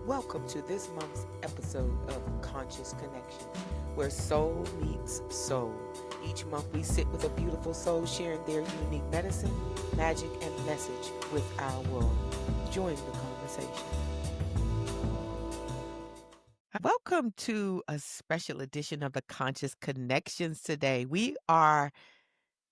Welcome to this month's episode of Conscious Connection, where soul meets soul. Each month we sit with a beautiful soul sharing their unique medicine, magic, and message with our world. Join the conversation. Welcome to a special edition of the Conscious Connections today. We are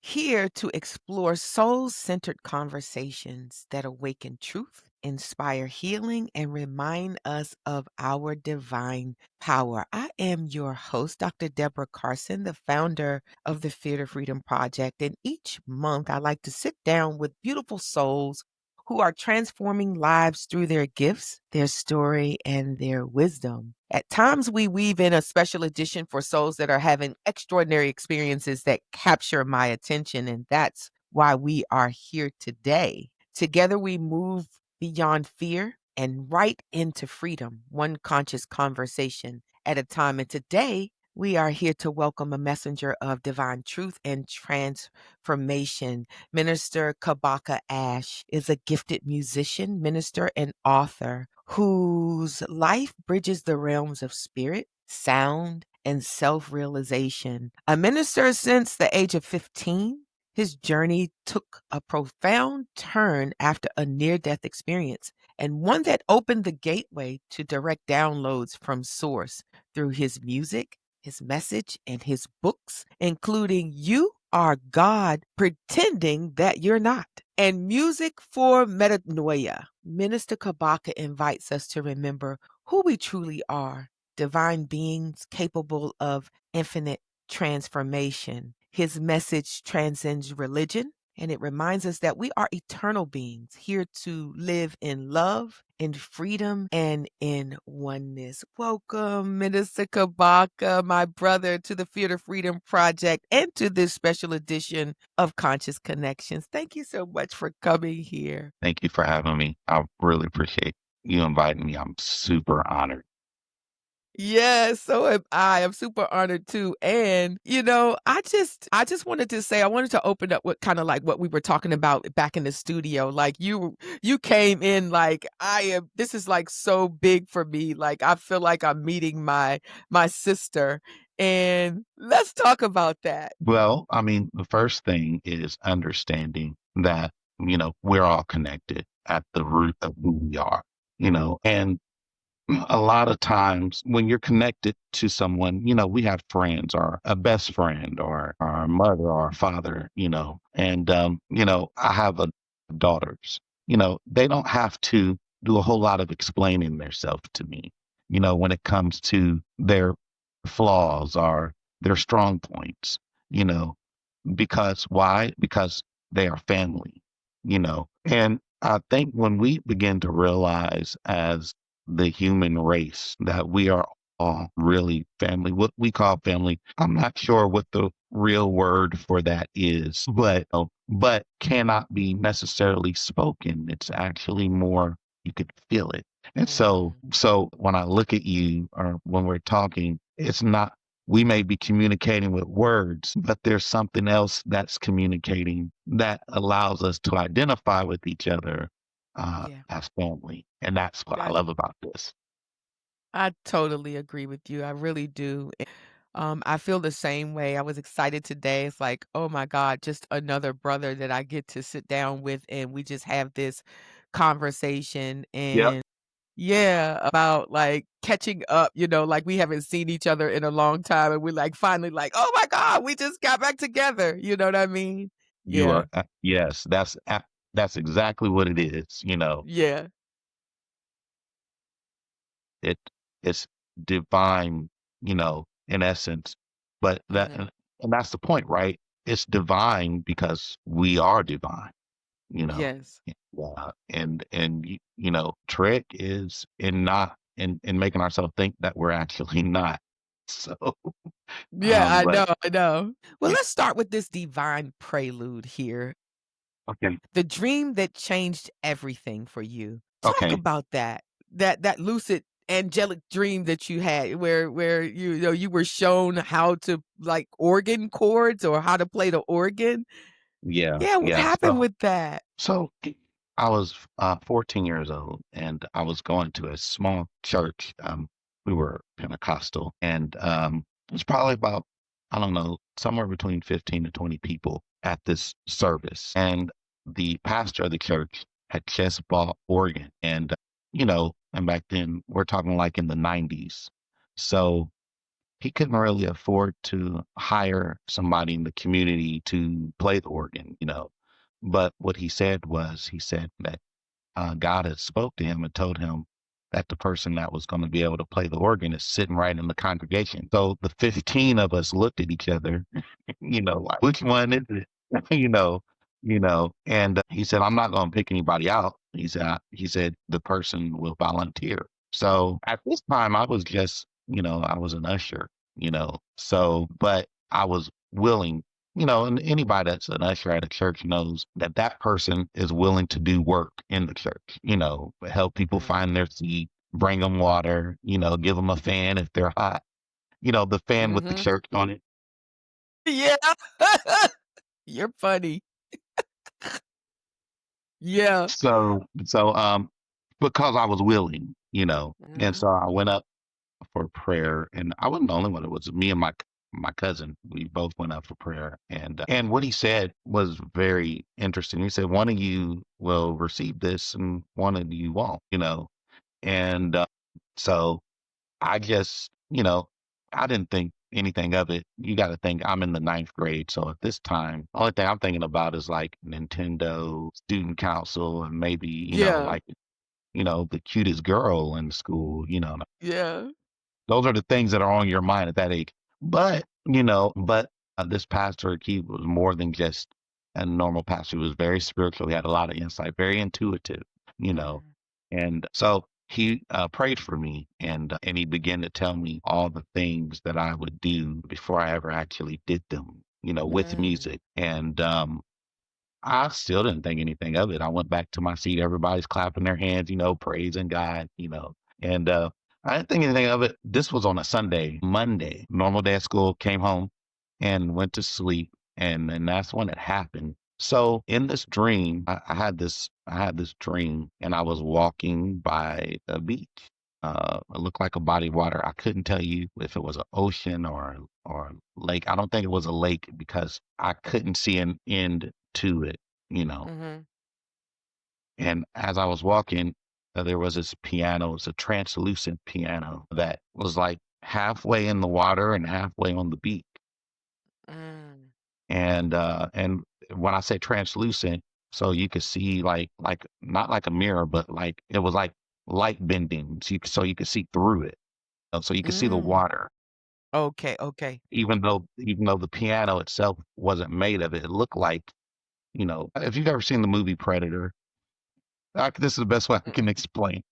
here to explore soul centered conversations that awaken truth, inspire healing, and remind us of our divine power. I am your host, Dr. Deborah Carson, the founder of the Fear to Freedom Project. And each month, I like to sit down with beautiful souls who are transforming lives through their gifts, their story, and their wisdom. At times, we weave in a special edition for souls that are having extraordinary experiences that capture my attention, and that's why we are here today. Together, we move beyond fear and right into freedom, one conscious conversation at a time. And today, we are here to welcome a messenger of divine truth and transformation. Minister Kabaka Ashe is a gifted musician, minister, and author whose life bridges the realms of spirit, sound, and self realization. A minister since the age of 15, his journey took a profound turn after a near death experience, and one that opened the gateway to direct downloads from Source through his music, his message, and his books, including You Are God Pretending That You're Not, and Music for Metanoia. Minister Kabaka invites us to remember who we truly are, divine beings capable of infinite transformation. His message transcends religion, and it reminds us that we are eternal beings here to live in love, in freedom, and in oneness. Welcome, Minister Kabaka, my brother, to the Fear to Freedom Project and to this special edition of Conscious Connections. Thank you so much for coming here. Thank you for having me. I really appreciate you inviting me. I'm super honored. Yes, so am I. I'm super honored too. And I just wanted to say I wanted to open up with kind of like what we were talking about back in the studio. Like you came in like this is like so big for me. Like I feel like I'm meeting my sister. And let's talk about that. Well, I mean, the first thing is understanding that, we're all connected at the root of who we are, and a lot of times when you're connected to someone, we have friends or a best friend or our mother or our father, and, I have daughters, they don't have to do a whole lot of explaining themselves to me, when it comes to their flaws or their strong points, you know, because why? Because they are family, and I think when we begin to realize as the human race that we are all really family, what we call family. I'm not sure what the real word for that is, but cannot be necessarily spoken. It's actually more you could feel it. And so Mm. so when I look at you or when we're talking, it's not we may be communicating with words, but there's something else that's communicating that allows us to identify with each other Yeah. as family. And that's what I love about this. I totally agree with you. I really do. I feel the same way. I was excited today. It's like, oh my God, just another brother that I get to sit down with and we just have this conversation Yep. and yeah, about like catching up, like we haven't seen each other in a long time and we're like finally like, oh my God, we just got back together. You know what I mean? You Yeah. are, yes, that's exactly what it is. Yeah. It it's divine, in essence. But that Yeah. and that's the point, right? It's divine because we are divine, you know. Yes. Trick is in not in making ourselves think that we're actually not. So, Yeah, I but know, I know. Well, yeah, let's start with this divine prelude here. okay, The dream that changed everything for you. Talk okay, about that. That lucid angelic dream that you had where you were shown how to like organ chords or how to play the organ. yeah, Yeah, what yeah. happened with that? So I was 14 years old, and I was going to a small church. We were Pentecostal, and it was probably about, I don't know, somewhere between 15 to 20 people at this service. And the pastor of the church had just bought organ, and and back then we're talking like in the 90s, so he couldn't really afford to hire somebody in the community to play the organ. But what he said was, he said that God had spoke to him and told him that the person that was going to be able to play the organ is sitting right in the congregation. So the 15 of us looked at each other, like, which one is it? And he said, I'm not going to pick anybody out. He said the person will volunteer. So at this time, I was just, I was an usher, so, but I was willing, and anybody that's an usher at a church knows that that person is willing to do work in the church, help people Mhm. find their seat, bring them water, give them a fan if they're hot, the fan with the Mhm. church on it. Yeah. You're funny. Yeah. So, because I was willing, and Mhm. so I went up for prayer, and I wasn't the only one. It was me and my cousin. We both went up for prayer, and what he said was very interesting. He said, "One of you will receive this, and one of you won't." And so I just, I didn't think anything of it. You got to think I'm in the ninth grade, so at this time, the only thing I'm thinking about is like Nintendo, student council, and maybe Yeah. like the cutest girl in the school. Yeah. Those are the things that are on your mind at that age. But this pastor, he was more than just a normal pastor. He was very spiritual. He had a lot of insight, very intuitive, you know. Mhm. And so he prayed for me, and he began to tell me all the things that I would do before I ever actually did them, with Mm. music. And I still didn't think anything of it. I went back to my seat. Everybody's clapping their hands, praising God. And I didn't think anything of it. This was on a Sunday, Monday, normal day at school, came home and went to sleep. And that's when it happened. So in this dream, I had this dream, and I was walking by a beach. It looked like a body of water. I couldn't tell you if it was an ocean or a lake. I don't think it was a lake because I couldn't see an end to it. Mhm. And as I was walking, there was this piano. It's a translucent piano that was like halfway in the water and halfway on the beach. Mm. And when I say translucent, so you could see like not like a mirror, but like it was like light bending, so you could see through it. So you could see the Mm. water, Okay, okay. even though the piano itself wasn't made of it. It looked like, if you've ever seen the movie Predator, this is the best way I can Mm-mm. explain.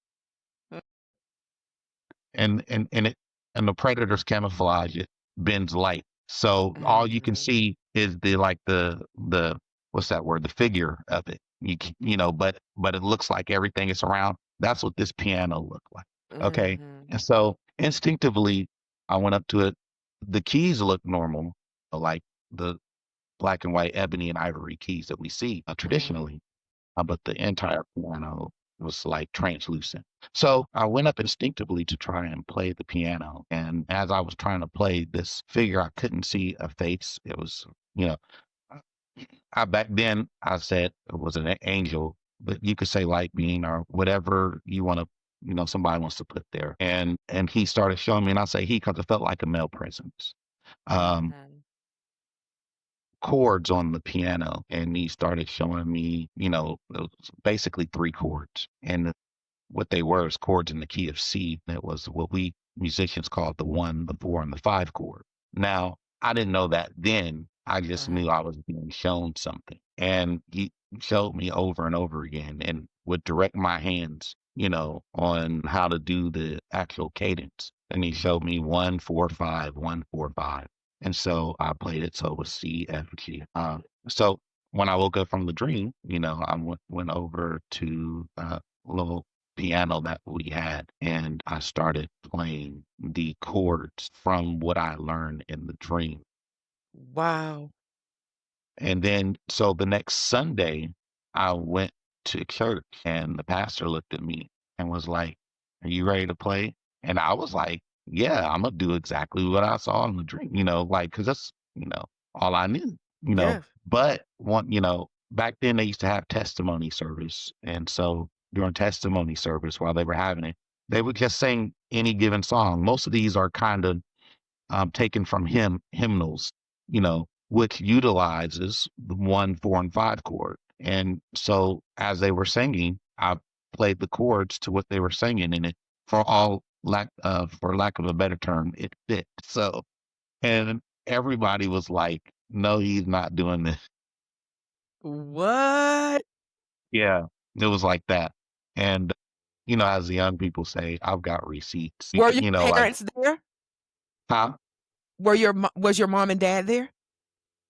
And the predator's camouflage, it bends light, so all you can Mhm. see is the what's that word, the figure of it. But it looks like everything is around. That's what this piano looked like. Okay. Mhm. And so instinctively I went up to it. The keys look normal, like the black and white ebony and ivory keys that we see Mhm. traditionally, but the entire piano was like translucent. So I went up instinctively to try and play the piano. And as I was trying to play this figure, I couldn't see a face. It was, you know, back then I said it was an angel, but you could say light being or whatever you want to, somebody wants to put there. And he started showing me, and I say he because it felt like a male presence. Um, Mhm. chords on the piano, and he started showing me, it was basically three chords, and what they were is chords in the key of C. That was what we musicians called the one, the four, and the five chord. Now, I didn't know that then. I just knew Mhm. I was being shown something. And he showed me over and over again and would direct my hands, on how to do the actual cadence. And he showed me 1 4 5, 1 4 5. And so I played it. So it was C, F, G. So when I woke up from the dream, I went over to a little piano that we had, and I started playing the chords from what I learned in the dream. Wow. And then, so the next Sunday, I went to church, and the pastor looked at me and was like, "Are you ready to play?" And I was like, "Yeah, I'm gonna do exactly what I saw in the dream," like, cause that's, all I knew. Yeah. But back then they used to have testimony service. And so during testimony service, while they were having it, they would just sing any given song. Most of these are kind of taken from hymnals, which utilizes the 1, 4, and 5 chord. And so as they were singing, I played the chords to what they were singing, and it for lack of a better term, it fit. So and everybody was like, "No, he's not doing this." What? Yeah, it was like that. And as the young people say, I've got receipts. Were your Like, parents there? huh? Was your mom and dad there?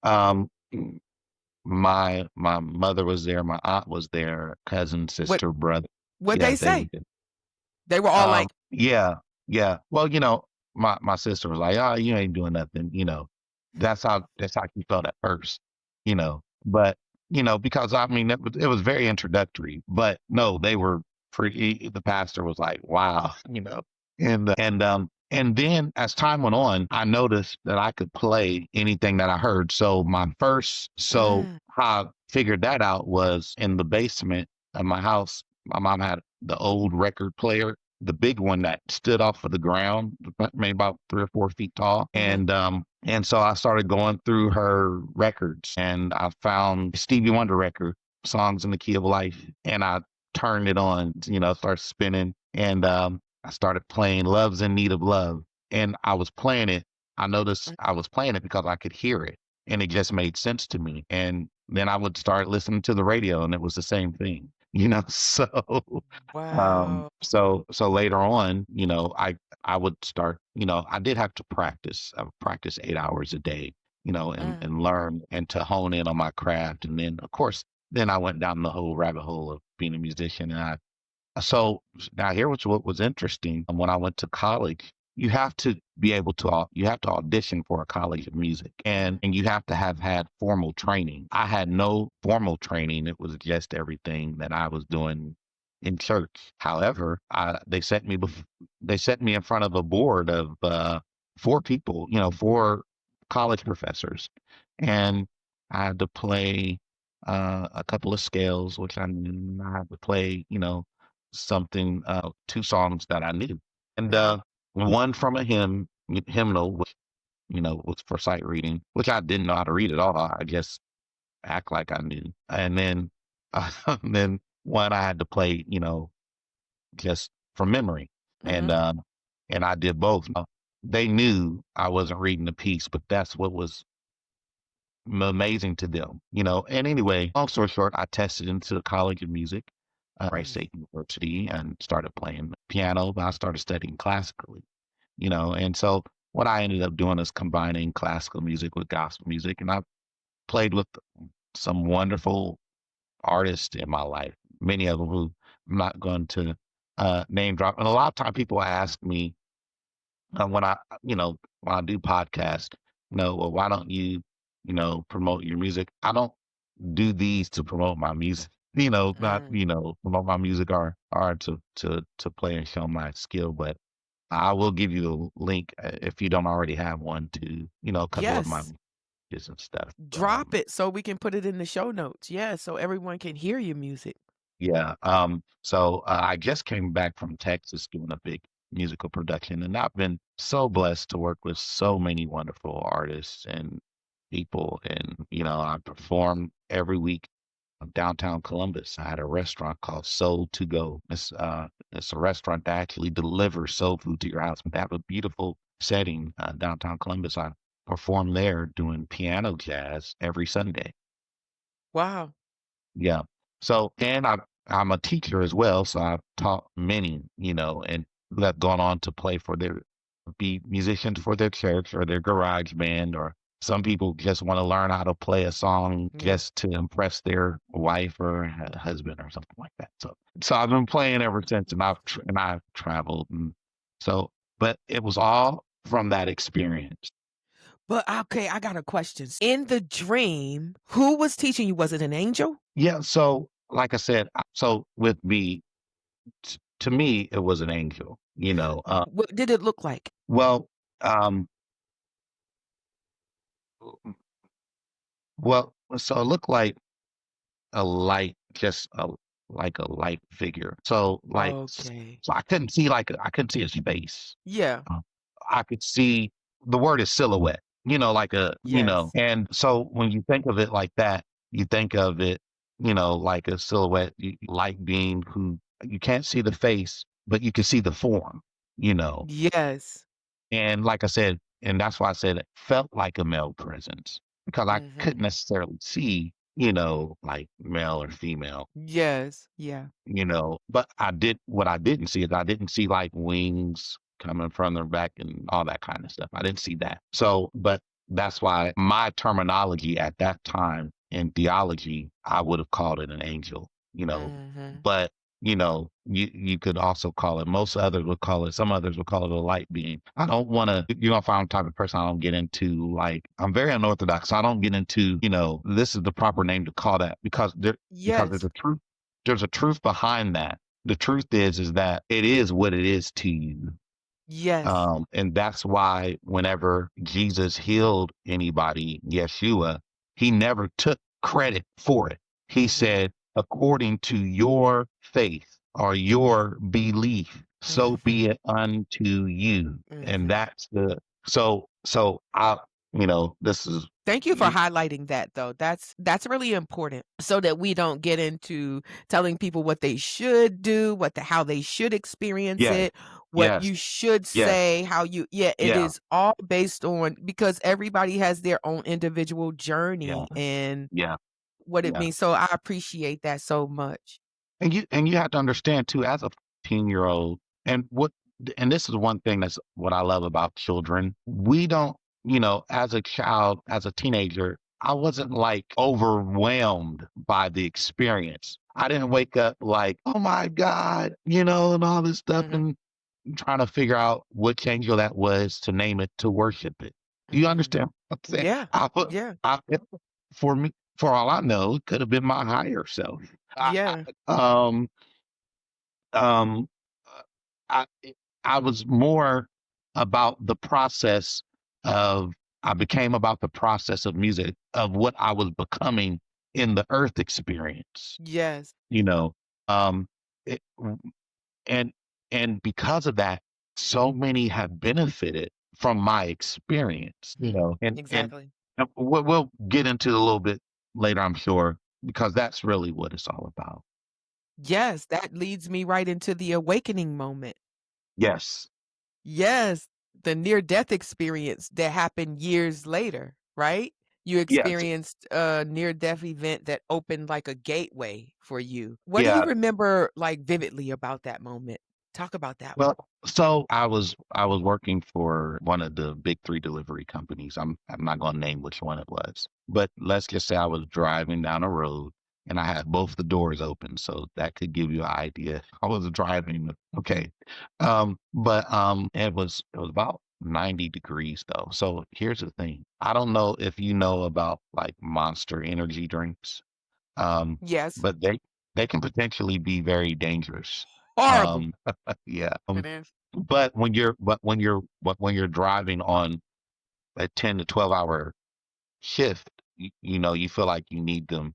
Um, my mother was there, my aunt was there, cousin, What sister, brother. what'd Yeah, they they were say? there. They were all like, Yeah, yeah. Well, my sister was like, "Oh, you ain't doing nothing," That's how she felt at first, But, because I mean it was very introductory, but no, they were pretty the pastor was like, "Wow," and then as time went on, I noticed that I could play anything that I heard. So "Mm, how I figured that out was in the basement of my house. My mom had the old record player, the big one that stood off of the ground, maybe about 3 or 4 feet tall. mhm, And so I started going through her records, and I found Stevie Wonder record, Songs in the Key of Life, and I turned it on, started spinning, and I started playing Love's in Need of Love. And I was playing it. I noticed mm, I was playing it because I could hear it, and it just made sense to me. And then I would start listening to the radio, and it was the same thing. So wow, so later on, I would start, I did have to practice. I would practice 8 hours a day, mm, and learn and to hone in on my craft. And then of course, then I went down the whole rabbit hole of being a musician. And so now here was what was interesting. When I went to college, you have to audition for a college of music, and mhm, and you have to have had formal training. I had no formal training. It was just everything that I was doing in church. However, they set me in front of a board of 4 people, 4 college professors, and I had to play a couple of scales, which I had to play, something, 2 songs that I knew, and mhm, one from a hymnal, which was for sight reading, which I didn't know how to read at all. I just act like I knew, and then and then one I had to play, just from memory, and mhm, and I did both. Now, they knew I wasn't reading the piece, but that's what was amazing to them. And anyway, long story short, I tested into the College of Music, Rice mhm, State University, and started playing piano. But I started studying classically, and so what I ended up doing is combining classical music with gospel music, and I played with some wonderful artists in my life, many of them who I'm not going to name drop. And a lot of time people ask me when I do podcasts, well, why don't you, promote your music? I don't do these to promote my music, not, mm. promote my music or to play and show my skill. But I will give you the link if you don't already have one to, a couple of my Yes, messages and stuff. drop it so we can put it in the show notes, yeah, so everyone can hear your music. Yeah. So I just came back from Texas doing a big musical production, and I've been so blessed to work with so many wonderful artists and people. And, I perform every week in downtown Columbus. I had a restaurant called Soul to Go. It's a restaurant that actually delivers soul food to your house. They have a beautiful setting, downtown Columbus. I perform there doing piano jazz every Sunday. Wow, Yeah. So, and I'm a teacher as well, so I've taught many, and who have gone on to play for be musicians for their church or their garage band, or some people just want to learn how to play a song yeah. just to impress their wife or husband or something like that. So I've been playing ever since, and I've traveled, and so, but it was all from that experience. But, okay, I got a question. In the dream, who was teaching you? Was it an angel? Yeah. So like I said, so with me, to me, it was an angel. What did it look like? Well, um, so it looked like a light, just like a light figure. Okay. So I couldn't see his face. Yeah. Uh, I could see the word is silhouette, Yes. and so when you think of it like that, you think of it, like a silhouette, light being who you can't see the face, but you can see the form, you know. Yes. And like I said, and that's why I said it felt like a male presence because I Mhm. couldn't necessarily see, like male or female, Yes. Yeah. but what I didn't see is I didn't see like wings coming from their back and all that kind of stuff. I didn't see that. So, but that's why my terminology at that time in theology, I would have called it an angel, Mhm. but you could also call it, some others would call it a light being. I don't want to, if I'm the type of person, I don't get into, like, I'm very unorthodox. So I don't get into, this is the proper name to call that, because Yes. there's a truth behind that. The truth is that it is what it is to you. Yes. And that's why whenever Jesus healed anybody, Yeshua, he never took credit for it. He Mhm. said, according to your faith or your belief, so be Mhm. it unto you. And Mhm. that's this is, Thank you for highlighting that though. That's really important so that we don't get into telling people what they should do, how they should experience yes, it, what yes, you should yes, say, how you yeah, it yeah, is all based on because everybody has their own individual yeah, journey and yeah, what it yeah. means. So I appreciate that so much. And you have to understand too, as a 15-year-old, and this is one thing that's what I love about children. We don't, as a child, as a teenager, I wasn't like overwhelmed by the experience. I didn't wake up like, oh my God, and all this stuff, Mhm. and trying to figure out which angel that was to name it, to worship it. Do you Mhm. understand what I'm saying? Yeah. I put Yeah. I For me, for all I know, it could have been my higher self. Yeah. Um, um, uh, I I was more about the process of I became about the process of music, of what I was becoming in the earth experience, Yes. you know. Um, it, and and because of that, so many have benefited from my experience, and Exactly. we'll get into it a little bit later, I'm sure, because that's really what it's all about. Yes, that leads me right into the awakening moment. Yes. Yes, the near death experience that happened years later, right? You Yes. experienced a near death event that opened like a gateway for you. What do you Yeah. remember, like, vividly about that moment? Talk about that one. Well, so I was working for one of the big three delivery companies. I'm not gonna name which one it was, but let's just say I was driving down a road and I had both the doors open, so that could give you an idea. I was driving, okay, but it was about 90 degrees though. So here's the thing: I don't know if you know about like Monster energy drinks, um, Yes. but they can potentially be very dangerous. Horrible. Um, yeah. It is. But when you're driving on a 10 to 12 hour shift, you feel like you need them.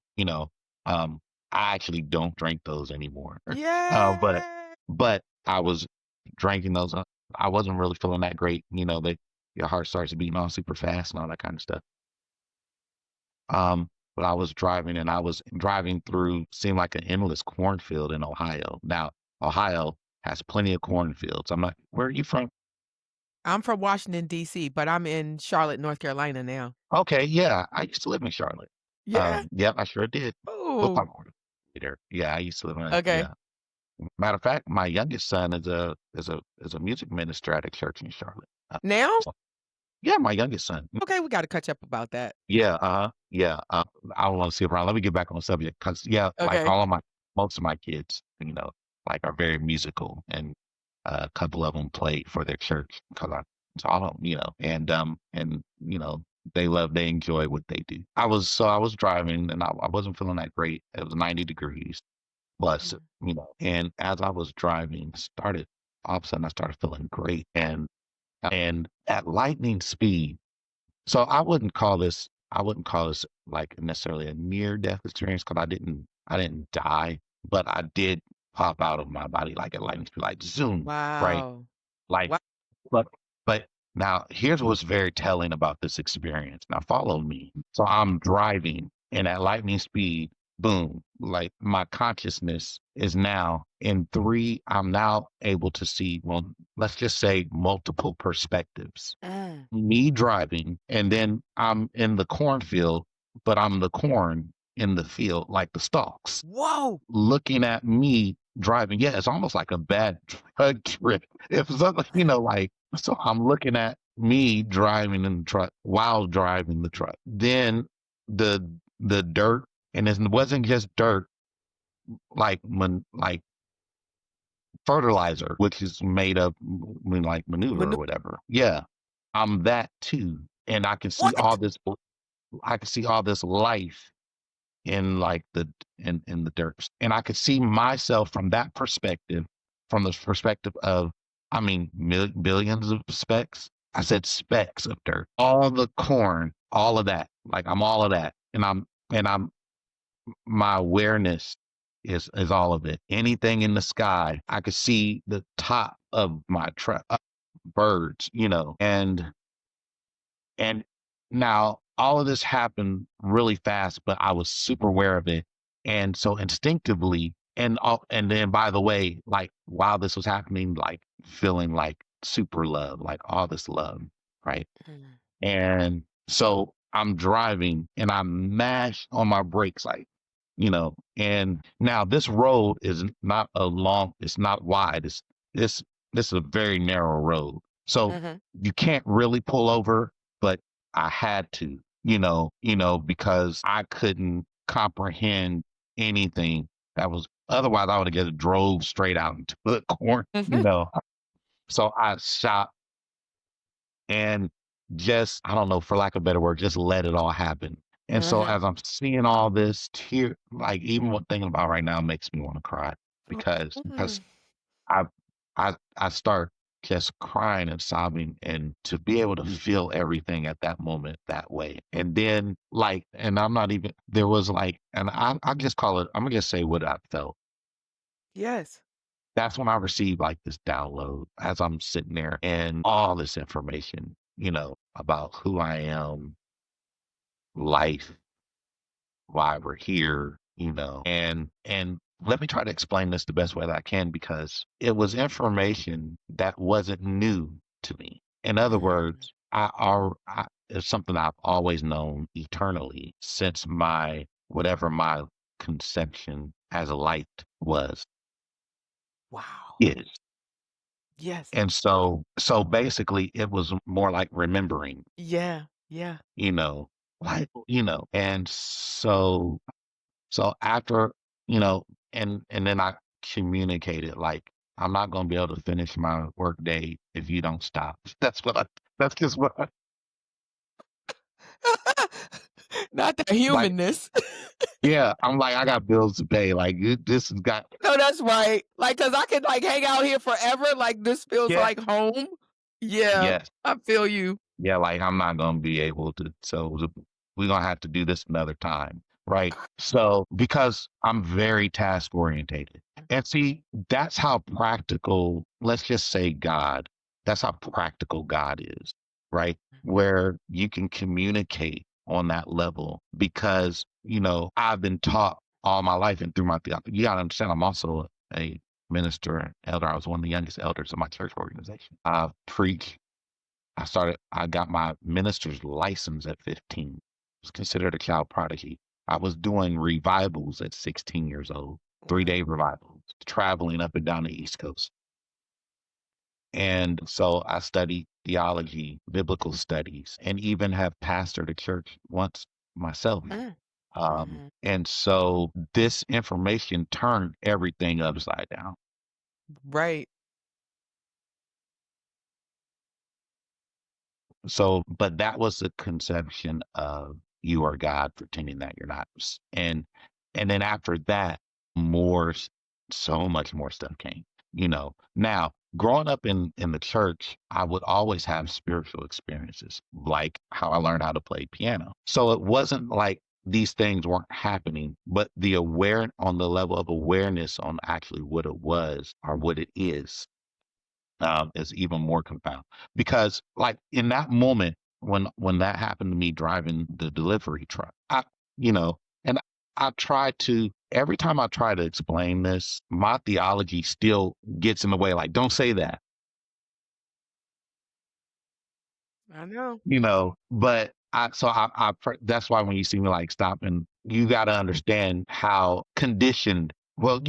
I actually don't drink those anymore. Uh, but Yeah. but I was drinking those. I wasn't really feeling that great. That your heart starts beating all super fast and all that kind of stuff. But I was driving through, seemed like an endless cornfield in Ohio. Now, Ohio has plenty of cornfields. I'm like, where are you from? I'm from Washington, DC, but I'm in Charlotte, North Carolina now. Okay, yeah, I used to live in Charlotte. Yeah? Yep, I sure did. Football Oh, coordinator. Yeah, I used to live in. okay. Yeah. Matter of fact, my youngest son is a music minister at a church in Charlotte. Now? So, yeah, my youngest son. Okay, we gotta catch up about that. Yeah, yeah. I don't want to see around. Let me get back on the subject because, yeah, like Okay. most of my kids, like are very musical, and a couple of them play for their church because I, so I don't, and they enjoy what they do. I was driving and I wasn't feeling that great. It was 90 degrees plus, Mhm. and as I was driving, started all of a sudden I started feeling great and at lightning speed. So I wouldn't call this like necessarily a near death experience because I didn't die, but I did pop out of my body like at lightning speed, like zoom, right? Wow. Like Wow. but but now here's what's very telling about this experience. Now follow me. So I'm driving and at lightning speed, boom, like my consciousness is now in three. I'm now able to see, well, let's just say multiple perspectives. Mm. Me driving, and then I'm in the cornfield, but I'm the corn in the field, like the stalks Whoa. looking at me driving. Yeah, it's almost like a bad drug trip. If something, like so I'm looking at me driving in the truck while driving the truck. Then the the dirt, and it wasn't just dirt, like fertilizer, which is made of like manure or Manu whatever. Yeah, I'm that too, and What? I can see all this life in like in the dirt. And I could see myself from that perspective, from the perspective of, I mean, billions of specks. I said specks of dirt, all the corn, all of that. Like I'm all of that, and I'm my awareness is all of it. Anything in the sky, I could see the top of my truck, birds, and now all of this happened really fast, but I was super aware of it. And so instinctively, and then by the way, like while this was happening, like feeling like super love, like all this love, right? Mm. And so I'm driving and I mash on my brakes, like, and now this road is not it's not wide. This this is a very narrow road. So Mhm. you can't really pull over, but I had to, because I couldn't comprehend anything that was otherwise I would have just drove straight out into the corner, Mhm. So I shot and just, I don't know, for lack of a better word, just let it all happen. And so Mhm. as I'm seeing all this tear, like even what thinking about right now makes me want to cry because Mm. I I start just crying and sobbing and to be able to feel everything at that moment that way. And then like, and I'm not even there was like, and I just call it, I'm gonna just say what I felt. Yes. That's when I received like this download as I'm sitting there and all this information, about who I am, life, why we're here, and let me try to explain this the best way that I can because it was information that wasn't new to me. In other Mm. words, it's something I've always known eternally since my whatever my conception as a light was Wow. is. Yes. And so basically it was more like remembering, Yeah. Yeah. you know, and so after, you know, and then I communicated like I'm not gonna be able to finish my work day if you don't stop. That's just what I Not that like. humanness. Yeah, I'm like, I got bills to pay. Like this has got No, that's right. Like, cause I could, like, hang out here forever, like, this feels yeah, like home. Yeah, yes. I feel you. Yeah, like I'm not gonna be able to. We're gonna have to do this another time, right? So because I'm very task orientated, and see, that's how practical. Let's just say God. That's how practical God is, right? Where you can communicate on that level because I've been taught all my life and through my theology. You gotta understand, I'm also a minister and elder. I was one of the youngest elders of my church organization. I preach I got my minister's license at 15. Was considered a child prodigy. I was doing revivals at 16 years old, Wow. 3-day revivals, traveling up and down the East Coast. And so I studied theology, biblical studies, and even have pastored a church once myself. Mm. Mhm. And so this information turned everything upside down. Right. So, but that was the conception of you are God pretending that you're not. And then after that, more, so much more stuff came, Now, growing up in the church, I would always have spiritual experiences, like how I learned how to play piano. So it wasn't like these things weren't happening, but the aware on the level of awareness on actually what it was or what it is even more confound because like in that moment when that happened to me driving the delivery truck you know and I try to every time I try to explain this my theology still gets in the way like don't say that I know. but that's why when you see me like stop and you got to understand how conditioned, well,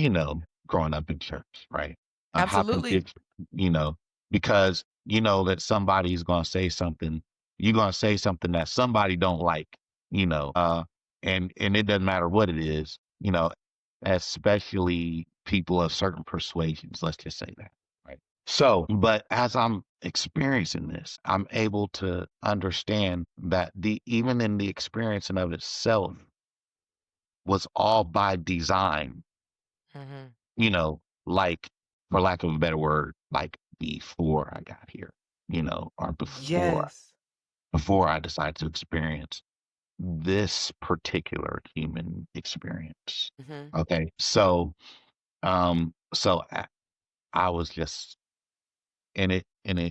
growing up in church, right? How Absolutely. conditioned, you know, because you know that somebody's going to say something, you're going to say something that somebody don't like, and it doesn't matter what it is, especially people of certain persuasions, let's just say that. Right. So, but as I'm experiencing this, I'm able to understand that the even in the experience in of itself was all by design, Mhm. like for lack of a better word, like before I got here, or Yes. before I decided to experience this particular human experience. Mhm. Okay. So I was just and it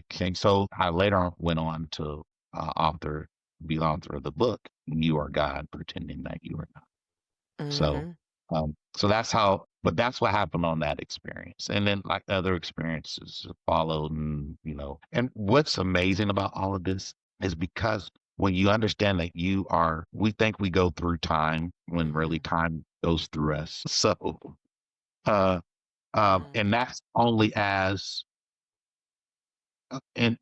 came. So I later on went on to be the author of the book, You Are God, Pretending That You Are Not. So, Mhm. so that's how, but that's what happened on that experience. And then like other experiences followed and what's amazing about all of this is because when you understand that we think we go through time when really Mhm. time goes through us. So, uh, Mhm. and that's only as and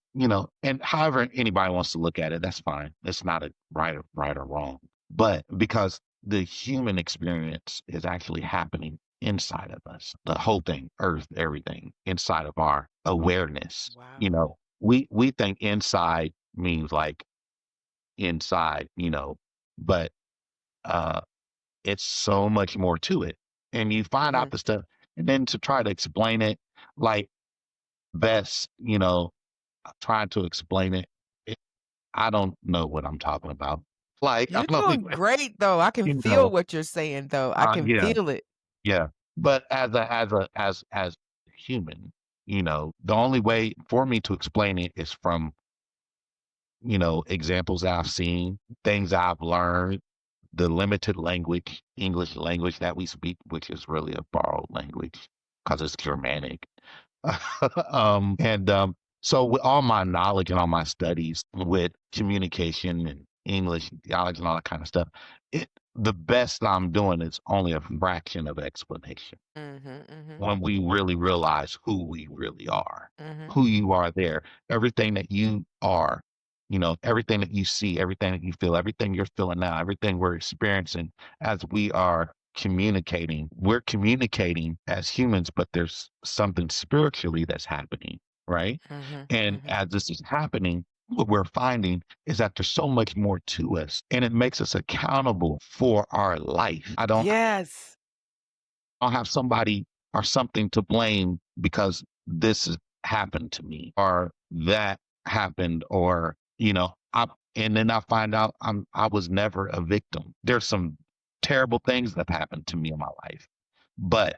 however anybody wants to look at it, that's fine. It's not a right or wrong. But because the human experience is actually happening inside of us, the whole thing, earth, everything inside of our awareness. Wow. We think inside means like inside, but uh it's so much more to it. And you find out Mhm. the stuff and then to try to explain it like best, trying to explain it, I don't know what I'm talking about. Like, I You're don't doing even, great, though. I can you feel know, what you're saying, though. I can yeah, feel it. yeah. But as human, the only way for me to explain it is from, examples I've seen, things I've learned, the limited language, English language that we speak, which is really a borrowed language because it's Germanic. And so with all my knowledge and all my studies with communication and English and theology and all that kind of stuff, the best I'm doing is only a fraction of explanation Mhm. Mhm. when we really realize who we really are, Mhm. who you are there, everything that you are, everything that you see, everything that you feel, everything you're feeling now, everything we're experiencing as we are communicating. We're communicating as humans, but there's something spiritually that's happening, right? Mhm. And Mhm. as this is happening, what we're finding is that there's so much more to us and it makes us accountable for our life. Yes. I'll have somebody or something to blame because this has happened to me or that happened or and then I find out I was never a victim. There's some terrible things that have happened to me in my life, but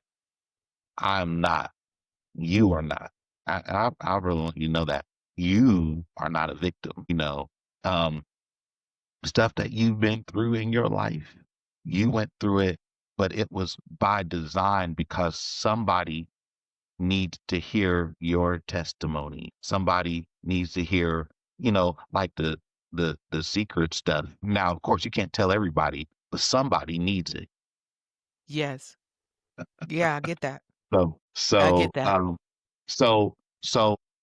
I'm not. You are not. I really want you to know that you are not a victim. Um, stuff that you've been through in your life, you went through it, but it was by design because somebody needs to hear your testimony. Somebody needs to hear, like the secret stuff. Now, of course, you can't tell everybody, but somebody needs it. Yes. Yeah, I get that. So, I so, get that. um, so,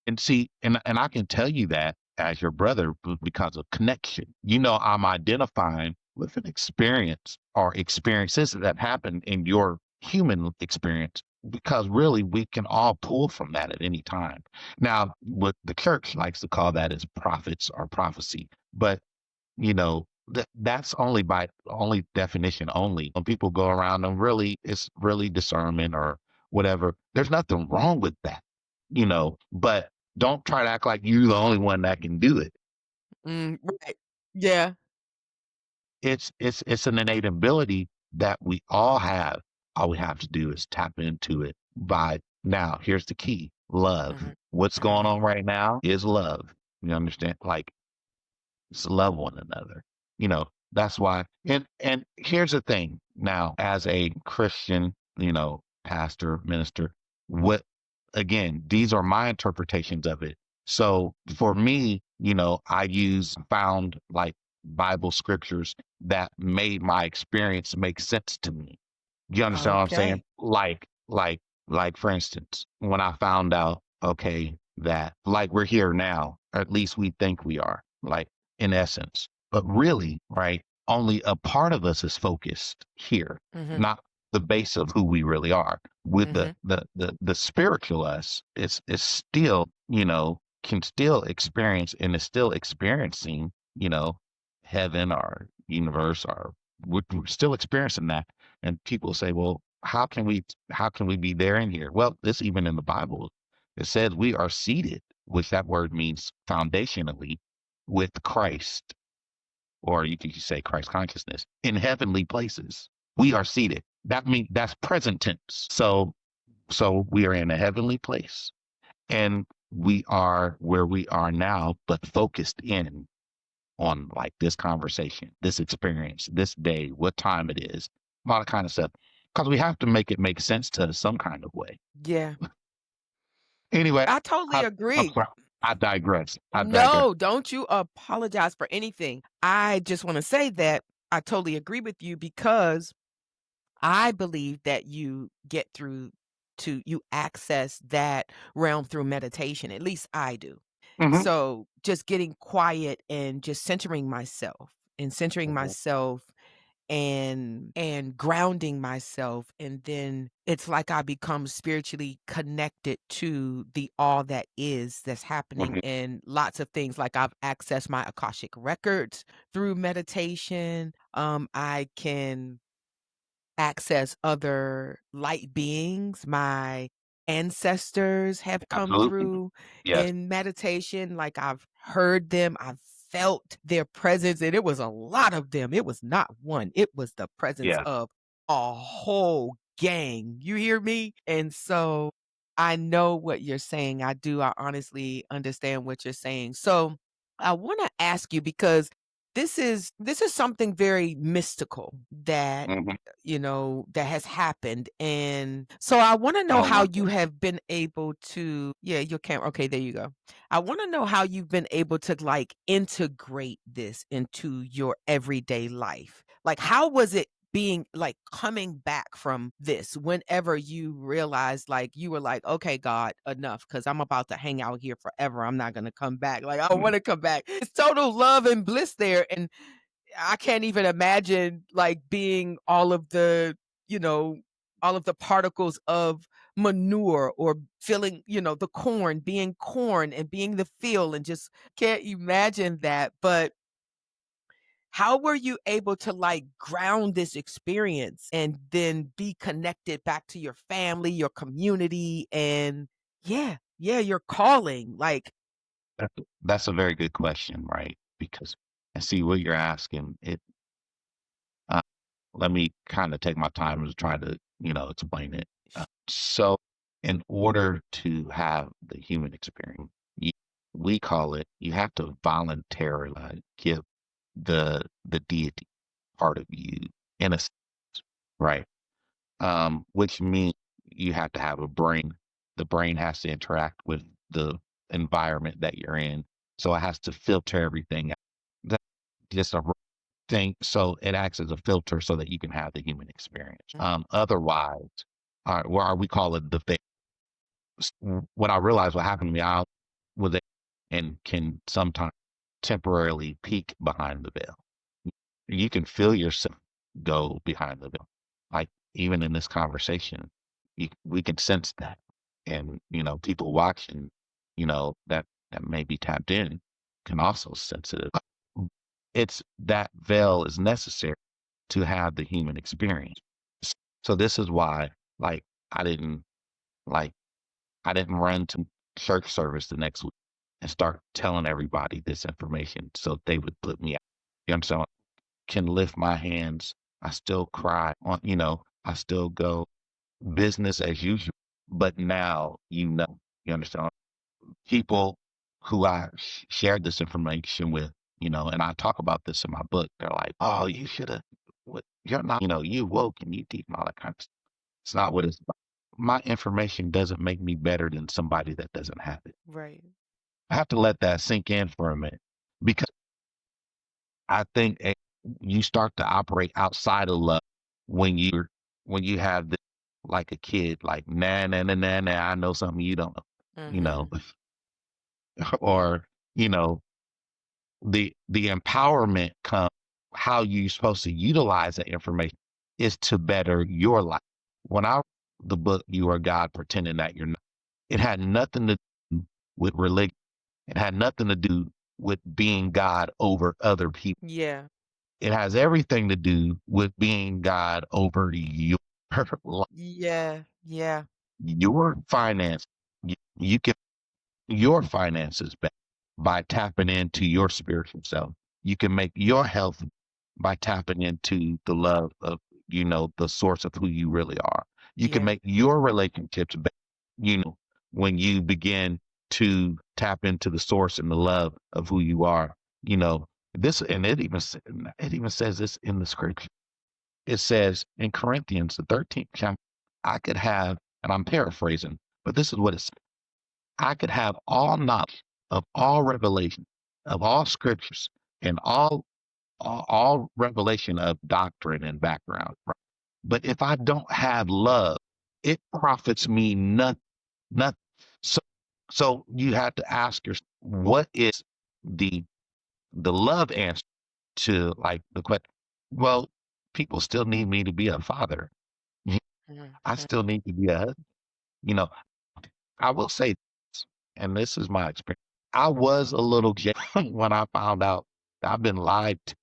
and see, and I can tell you that as your brother because of connection. I'm identifying with an experience or experiences that happened in your human experience because really we can all pull from that at any time. Now, what the church likes to call that is prophets or prophecy, but that's only by only definition only. When people go around and really, it's really discernment or whatever. There's nothing wrong with that, but don't try to act like you're the only one that can do it. Right. Yeah. It's an innate ability that we all have. All we have to do is tap into it by now. Here's the key: love. Mhm. What's going Mhm. on right now is love. You understand? Like, just love one another. That's why. And here's the thing. Now, as a Christian, pastor, minister, what again, these are my interpretations of it. So for me, I use found like Bible scriptures that made my experience make sense to me. You understand what I'm saying? Okay. Like for instance, when I found out, okay, that like we're here now, or at least we think we are, like in essence, but really, right? Only a part of us is focused here, Mhm. not the base of who we really are. With the Mhm. the the the spiritual us is still, can still experience and is still experiencing, heaven or universe or we're still experiencing that. And people say, well, how can we be there in here? Well, this even in the Bible, it says we are seated, which that word means foundationally, with Christ, or you could say Christ consciousness, in heavenly places. We are seated. That means that's present tense. So we are in a heavenly place, and we are where we are now, but focused in on like this conversation, this experience, this day, what time it is, a lot of kind of stuff. Because we have to make it make sense to us some kind of way. Yeah. Anyway, I totally I'm agree. sorry. I digress. I digress. No, don't you apologize for anything. I just wanna say that I totally agree with you because I believe that you access that realm through meditation, at least I do. Hmm. So, just getting quiet and just centering Hmm. myself and grounding myself, and then it's like I become spiritually connected to the all that is that's happening Hmm. in lots of things. Like, I've accessed my Akashic records through meditation. I can access other light beings. My ancestors have come Absolutely. through Yes. in meditation. Like, I've heard them, I've felt their presence, and it was a lot of them. It was not one, it was the presence Yeah. of a whole gang. You hear me? And so I know what you're saying. I do. I honestly understand what you're saying. So I want to ask you because this is something very mystical that Hmm. that has happened. And so I want to know Oh, how you wonderful. have been able to, yeah, your camera. Okay, there you go. I want to know how you've been able to like integrate this into your everyday life. Like, how was it being like coming back from this whenever you realized like you were like, okay, God, enough, because I'm about to hang out here forever. I'm not gonna come back. Like, I want to come back. It's total love and bliss there. And I can't even imagine like being you know, all of the particles of manure or feeling, the corn, being corn and being the feel and just can't imagine that. But how were you able to like ground this experience and then be connected back to your family, your community, and yeah, your calling? Like, That's a very good question, right? Because I see what you're asking. Uh, Let me kind of take my time to try to, explain it. So, in order to have the human experience, you, we call it, you have to voluntarily give the deity part of you in a sense, right? Which means you have to have a brain. The brain has to interact with the environment that you're in, so it has to filter everything out. That's just a thing. So it acts as a filter so that you can have the human experience. Otherwise, we call it the fake. When I realized what happened to me, I was a- and can sometimes temporarily peek behind the veil. You can feel yourself go behind the veil. Like even in this conversation, we can sense that. And, people watching, that may be tapped in can also sense it. It's that veil is necessary to have the human experience. So this is why, like, I didn't like I didn't run to church service the next week and start telling everybody this information so they would put me out. You know what I'm saying? Can lift my hands. I still cry I still go business as usual. But now, you understand? People who I shared this information with, and I talk about this in my book, they're like, oh, you should have, you're not, you woke and you deep and all that kind of stuff. It's not what it's about. My information doesn't make me better than somebody that doesn't have it. Right. I have to let that sink in for a minute because I think you start to operate outside of love when you have this, like a kid, like nah nah nah nah nah. I know something you don't know, you know, Mhm. or you know the empowerment comes how you're supposed to utilize that information is to better your life. When I wrote the book "You Are God," pretending that you're not, it had nothing to do with religion. It had nothing to do with being God over other people. Yeah. It has everything to do with being God over your life, Yeah. Yeah. your finance. You can your finances better by tapping into your spiritual self. You can make your health by tapping into the love of, the source of who you really are. You can Yeah. make your relationships better, when you begin to tap into the source and the love of who you are. You know, this, and it even says this in the scripture. It says in Corinthians, the 13th chapter, I could have, and I'm paraphrasing, but this is what it says. I could have all knowledge of all revelation, of all scriptures, and all revelation of doctrine and background. Right? But if I don't have love, it profits me nothing. Nothing. So, so you have to ask yourself, what is the the love answer to like the question? Well, people still need me to be a father. I Mhm. still need to be a husband. You know, I will say this, and this is my experience. I was a little when I found out that I've been lied to.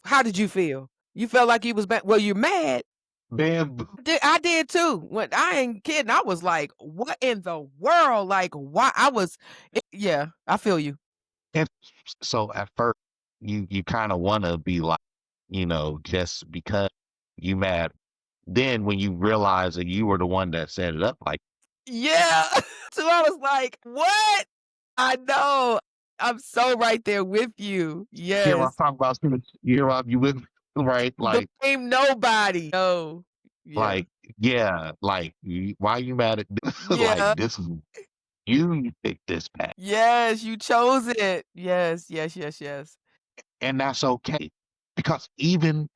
How did you feel? You felt like you was bad? Well, you're mad. Man, I did too. When I ain't kidding, I was like, "What in the world?" Like, why? Yeah, I feel you. and so at first you kind of want to be like, just because you mad. Then when you realize that you were the one that set it up, like, Yeah. So I was like, "What?" I know. I'm so right there with you. you hear what I'm Yes. talking about? You hear what you with, right? Blame nobody. No. Yeah. Like, yeah, like, why you mad at this? Yeah. Like, this is you picked this path, Yes, you chose it. Yes, yes, yes, yes. and that's okay because even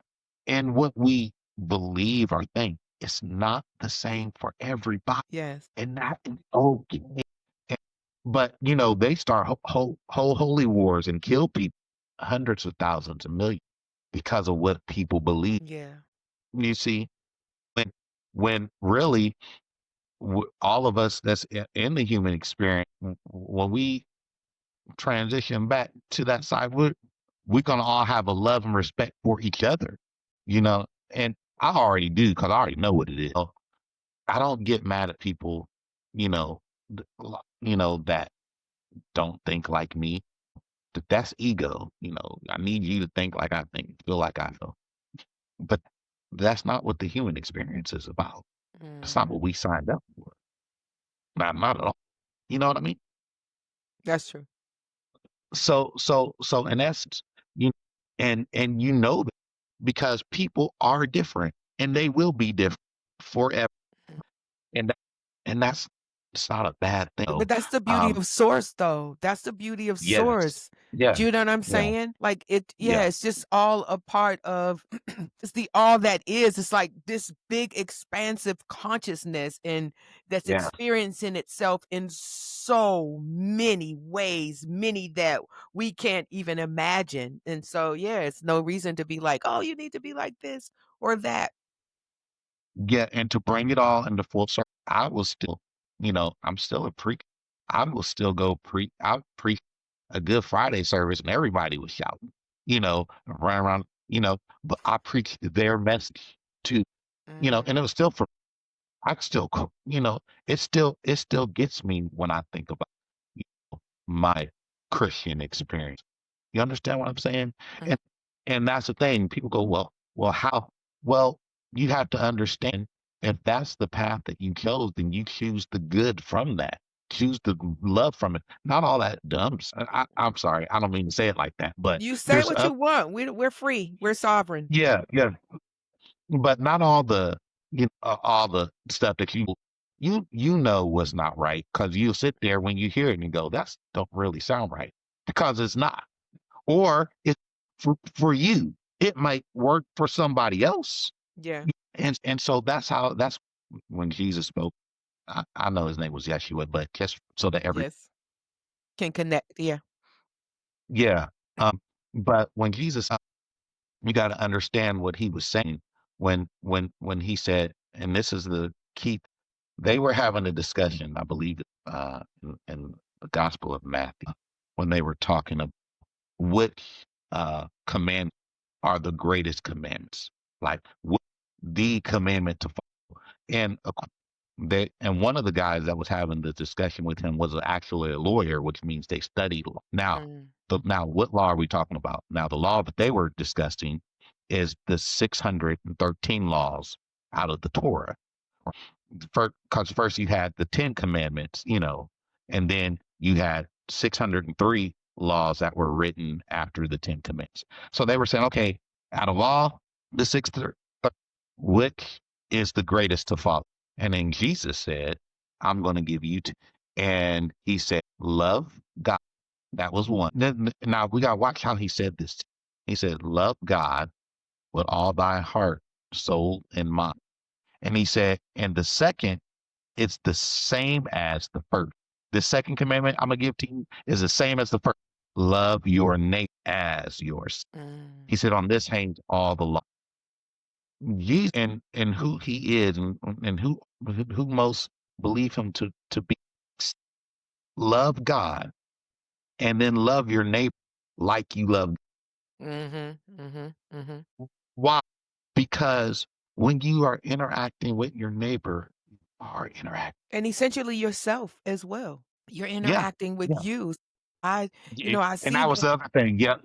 in what we believe or think, it's not the same for everybody, Yes. and that is okay. And- But they start whole holy wars and kill people, hundreds of thousands and millions because of what people believe. Yeah. You see, when really all of us that's in the human experience, when we transition back to that side, we're gonna all have a love and respect for each other, you know. And I already do because I already know what it is. So I don't get mad at people, you know, that don't think like me. That's ego. I need you to think like I think, feel like I feel. But that's not what the human experience is about. That's not Mhm. what we signed up for. Not at all. You know what I mean? That's true. So in essence, you and that because people are different and they will be different forever. Mm. And that, and that's it's not a bad thing. But that's the beauty Um of Source, though. That's the beauty of yes. Source. Yeah. Do you know what I'm Yeah. saying? Like, Yeah. it's just all a part of it's the all that is. It's like this big expansive consciousness and that's Yeah. experiencing itself in so many ways, many that we can't even imagine. And so, yeah, it's no reason to be like, "Oh, you need to be like this or that." Yeah, and to bring it all into full circle, I was still, I'm still a pre. I will still go I pre a Good Friday service, and everybody was shouting, run around, but I preached their message too, and it Mm, was still for I still, it still gets me when I think about my Christian experience. You understand what I'm saying? mm. And that's the thing. People go, well, how? Well, you have to understand if that's the path that you chose, then you choose the good from that. Choose the love from it. Not all that dumb. I'm sorry. I don't mean to say it like that, but You say there's what you want. We're free. We're sovereign. yeah, yeah, but not all the all the stuff that you know was not right because you sit there when you hear it and you go, that's don't really sound right because it's not. Or it for you, it might work for somebody else. Yeah. And so that's when Jesus spoke. I know his name was Yeshua, but just so that Yes. Can connect. Yeah. yeah. But when Jesus, you got to understand what he was saying when he said, and this is the key. They were having a discussion, I believe, in the Gospel of Matthew, when they were talking about which commandments are the greatest commandments, like what the commandment to follow. And and one of the guys that was having the discussion with him was actually a lawyer, which means they studied law. Now, Mm, now what law are we talking about? Now, the law that they were discussing is the 613 laws out of the Torah. Because first you had the 10 commandments, and then you had 603 laws that were written after the 10 commandments. So they were saying, okay, out of all the which is the greatest to follow? And then Jesus said, I'm going to give you two. And he said, love God. That was one. Now we got to watch how he said this. He said, love God with all thy heart, soul, and mind. And he said, and the second, it's the same as the first. The second commandment I'm going to give to you is the same as the first. Love your neighbor as yours. mm. He said, on this hangs all the law. Jesus and who he is and who most believe him to be, love God and then love your neighbor like you love. Mhm. Mhm. Mhm. Why? Because when you are interacting with your neighbor, you are interacting. And essentially yourself as well. You're Yeah, interacting with yeah. you. I I And see that was the the other thing. Yep,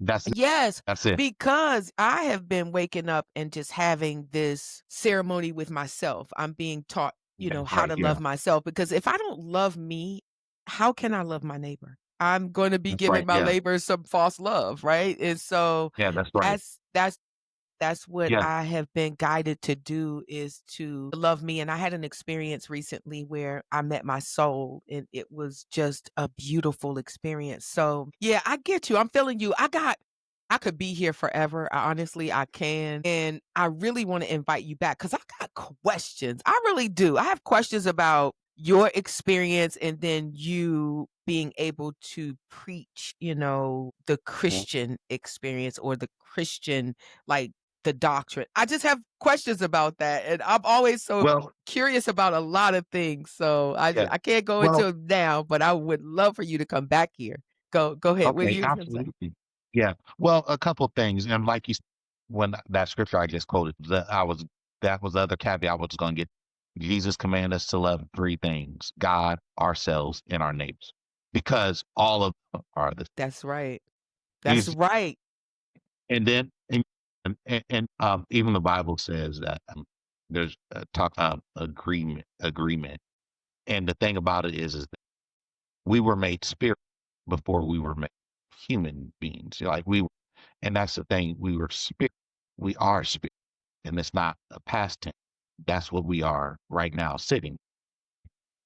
that's it. yes, That's it. because I have been waking up and just having this ceremony with myself. I'm being taught, That's how right. to Yeah, love myself because if I don't love me, how can I love my neighbor? I'm gonna be that's giving right. my Yeah, neighbor some false love, right? And so yeah, that's right. that's what Yeah. I have been guided to do is to love me, and I had an experience recently where I met my soul, and it was just a beautiful experience. So, yeah, I get you. I'm feeling you. I could be here forever. Honestly, I can. And I really want to invite you back because I got questions. I really do. I have questions about your experience and then you being able to preach, the Mhm. Christian experience or the Christian, like, the doctrine. I just have questions about that, and I'm always so Well, curious about a lot of things, so yeah. I can't go into Well, 'em now, but I would love for you to come back here. Go ahead. What okay, you gonna say? absolutely. Yeah. Well, a couple things, and like when that scripture I just quoted, that was the other caveat I was going to get. Jesus commanded us to love three things: God, ourselves, and our neighbors, because all of them are the. That's right. That's He's right. and then even the Bible says that there's a talk agreement, and the thing about it is that we were made spirit before we were made human beings. Like and that's the thing. We were spirit. We are spirit, and it's not a past tense. That's what we are right now, sitting,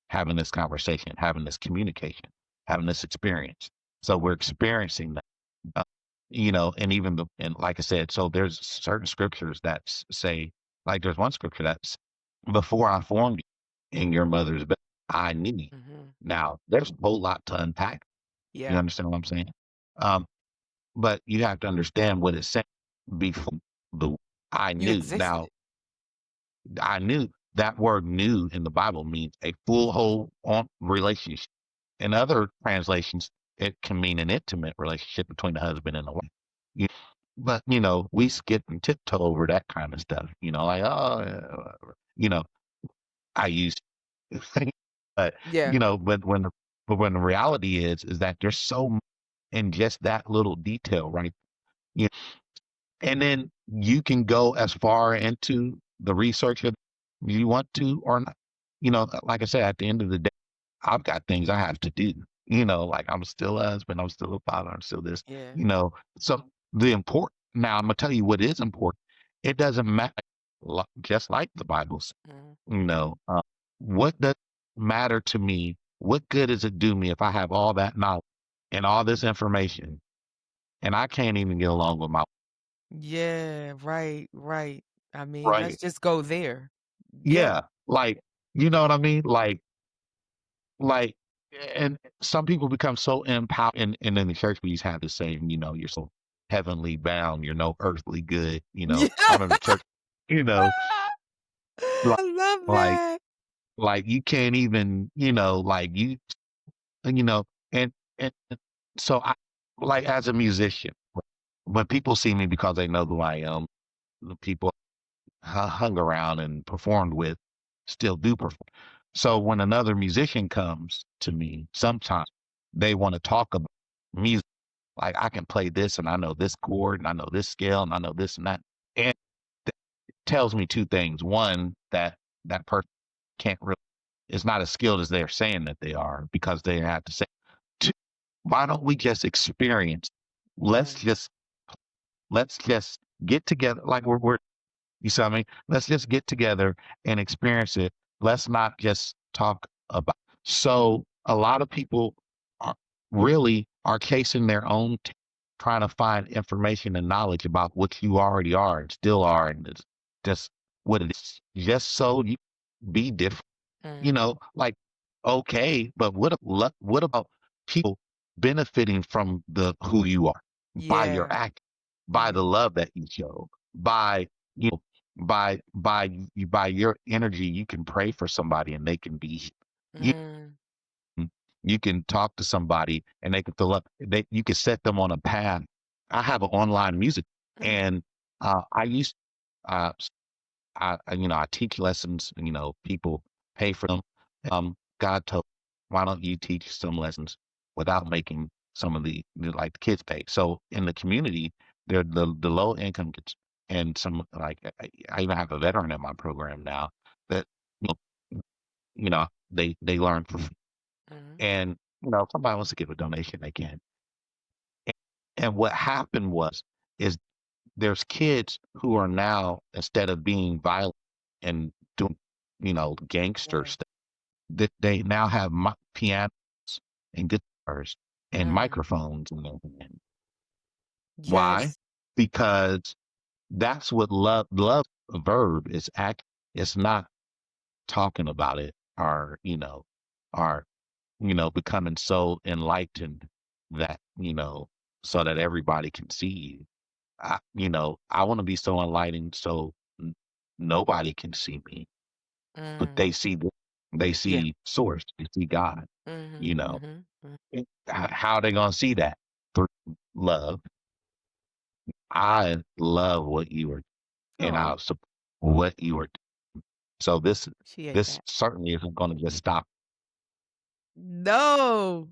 having this conversation, having this communication, having this experience. So we're experiencing that. Uh, and even and like I said, so there's certain scriptures that say, like there's one scripture that's, before I formed you in your mother's belly, I knew you. Mhm. Now there's a whole lot to unpack. You Yeah. understand what I'm saying? Um, but you have to understand what it said before the I You knew. Now, existed. I knew that word new in the Bible means a full, whole on relationship. In other translations, it can mean an intimate relationship between the husband and the wife. You- But, we skip and tiptoe over that kind of stuff, like, oh, I use, but, Yeah. but when the reality is that there's so much in just that little detail, right? You And then you can go as far into the research if you want to or not. Like I said, at the end of the day, I've got things I have to do. Like I'm still a husband, I'm still a father, I'm still this, Yeah. So the important now I'm gonna tell you what is important. It doesn't matter, just like the Bible says, Mhm. what does matter to me? What good does it do me if I have all that knowledge and all this information and I can't even get along with my Yeah, right, right. I mean, let's right? just go there. Yeah. Yeah, like, you know what I mean? Like, and some people become so empowered, and in the church we used to have the saying, you're so heavenly bound, you're no earthly good. Yeah. I remember church, you know, like, I love like, that. like you can't even, like you know, and so I, like as a musician, when people see me because they know who I am, the people hung around and performed with still do perform. So when another musician comes to me, sometimes they want to talk about music. Like I can play this and I know this chord and I know this scale and I know this and that. And that tells me two things. One, that person can't really is not as skilled as they're saying that they are because they have to say, two, why don't we just experience? Let's Mm, just let's just get together like we're you see what I mean? Let's just get together and experience it. Let's not just talk about. So a lot of people are really are chasing their own, trying to find information and knowledge about what you already are and still are, and it's just what it is, just so you be different. mm, Like, okay, but what about people benefiting from the who you are by your yeah. act, by the Mm, love that you show, by you know, by your energy, you can pray for somebody and they can be you mm, you can talk to somebody and they can fill up you can set them on a path. I have an online music mm, and I used uh I teach lessons, and people pay for them. God told, why don't you teach some lessons without making some of like the kids pay? So in the community, they're the low income kids, and some like I even have a veteran in my program now that you they learn for free. mm, And if somebody wants to give a donation, they can. And what happened is there's kids who are now, instead of being violent and doing, gangster yeah. stuff, that they now have pianos and guitars and Mm, microphones in their hand. Why? yes. Because that's what love a verb is act. It's not talking about it or becoming so enlightened that, so that everybody can see you. I want to be so enlightened so nobody can see me, but Mm, they yeah. see source, they see God, Mhm, you know. mhm, mm. How are they going to see that? Through love. I love what you are and Oh, I support what you are. So appreciate this that. certainly isn't going to just stop. No.